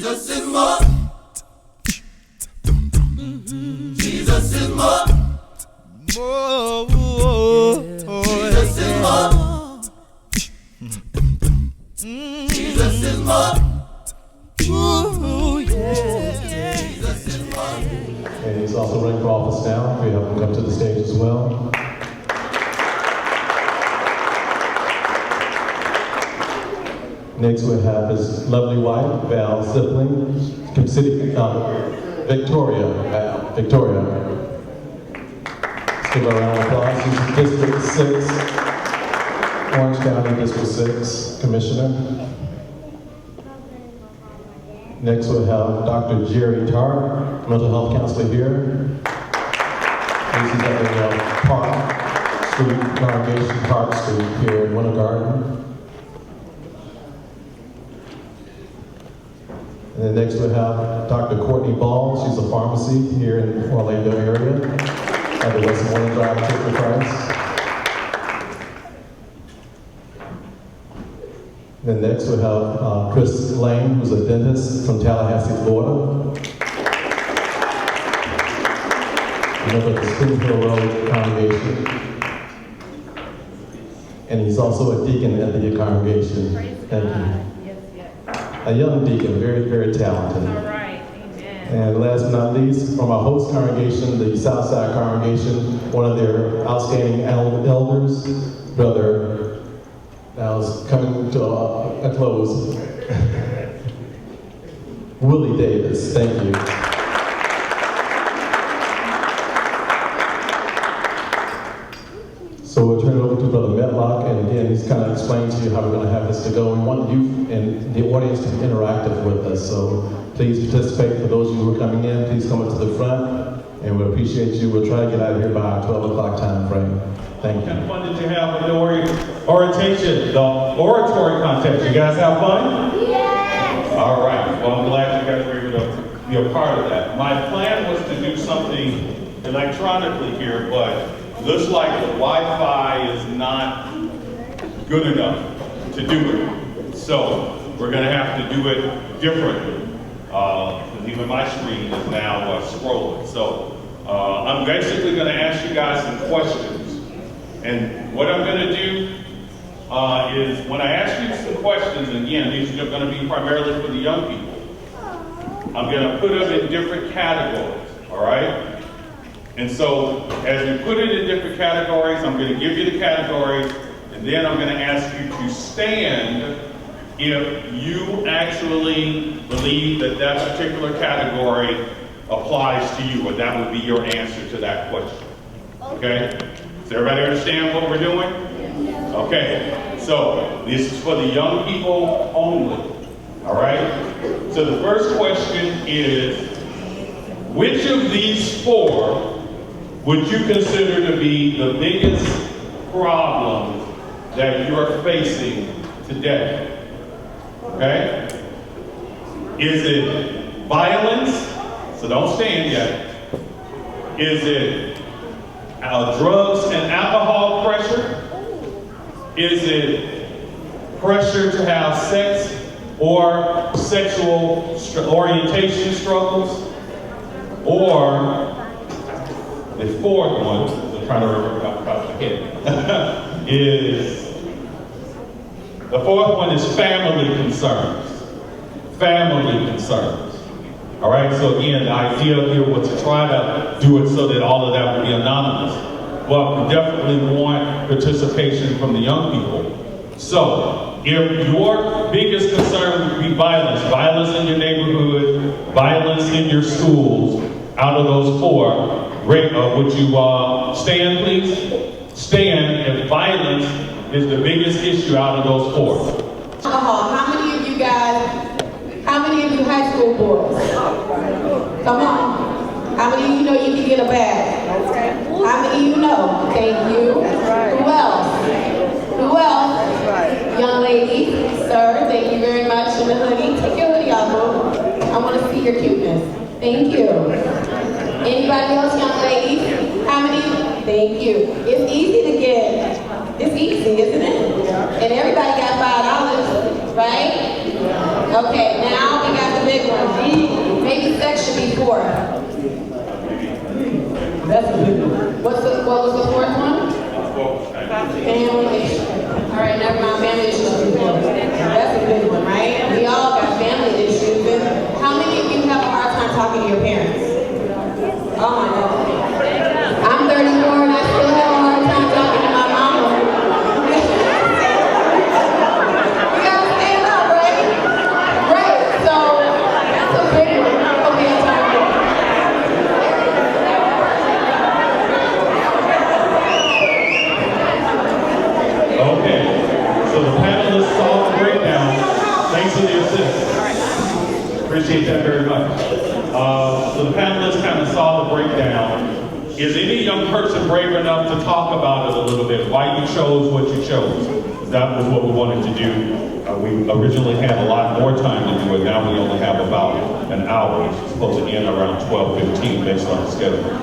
Jesus is more. Jesus is more. Jesus is more. Jesus is more. Ooh, yeah. Jesus is more. And he's also running for office now. We have him come to the stage as well. Next we have his lovely wife, Val Sibling, Victoria. Victoria. Let's give her a round of applause. She's District 6, Orange County District 6 Commissioner. Next we'll have Dr. Jerry Tarr, mental health counselor here. He's at the Park Street, Congregation Park Street here in Winter Garden. And then next we have Dr. Courtney Ball. She's a pharmacy here in the Orlando area at the Westmoreland Drive Church of Christ. Then next we have Chris Lane, who's a dentist from Tallahassee, Florida. Member of the Spring Hill Road congregation. And he's also a deacon at the congregation. Thank you. A young deacon, very, very talented. All right, amen. And last but not least, from our host congregation, the Southside congregation, one of their outstanding elders, Brother, now is coming to a close, Willie Davis. Thank you. So we'll turn it over to Brother Medlock, and again, he's kind of explained to you how we're going to have this to go. We want you and the audience to be interactive with us, so please participate. For those of you who are coming in, please come up to the front, and we appreciate you. We'll try to get out of here by our 12 o'clock time frame. Thank you. What kind of fun did you have with the orientation, the oratory contest? You guys have fun? Yes. All right. Well, I'm glad you guys were able to be a part of that. My plan was to do something electronically here, but looks like the Wi-Fi is not good enough to do it. So we're going to have to do it differently. Even my screen is now scrolling. So I'm basically going to ask you guys some questions. And what I'm going to do is when I ask you some questions, and again, these are going to be primarily for the young people, I'm going to put them in different categories, all right? And so as we put it in different categories, I'm going to give you the categories, and then I'm going to ask you to stand if you actually believe that that particular category applies to you, or that would be your answer to that question. Okay? Does everybody understand what we're doing? Okay. So this is for the young people only. All right? So the first question is, which of these four would you consider to be the biggest problem that you're facing today? Okay? Is it violence? So don't stand yet. Is it drugs and alcohol pressure? Is it pressure to have sex or sexual orientation struggles? Or the fourth one, I'm trying to remember off the top of my head, the fourth one is family concerns. Family concerns. All right, so again, the idea here was to try to do it so that all of that would be anonymous. But we definitely want participation from the young people. So, if your biggest concern would be violence, violence in your neighborhood, violence in your schools, out of those four, would you stand, please? Stand if violence is the biggest issue out of those four. How many of you guys, how many of you high school boys? Come on. How many of you know you can get a bag? How many of you know? Thank you. Who else? Who else? Young lady, sir, thank you very much. In the hoodie, take your hoodie off, boo. I want to see your cuteness. Thank you. Anybody else, young ladies? How many? Thank you. It's easy to get. It's easy, isn't it? And everybody got $5, right? Okay, now we got the big one. Appreciate that very much. So the panelists kind of saw the breakdown. Is any young person brave enough to talk about it a little bit? Why you chose what you chose? That was what we wanted to do. We originally had a lot more time to do it. Now we only have about an hour. It's supposed to end around 12:15 based on the schedule.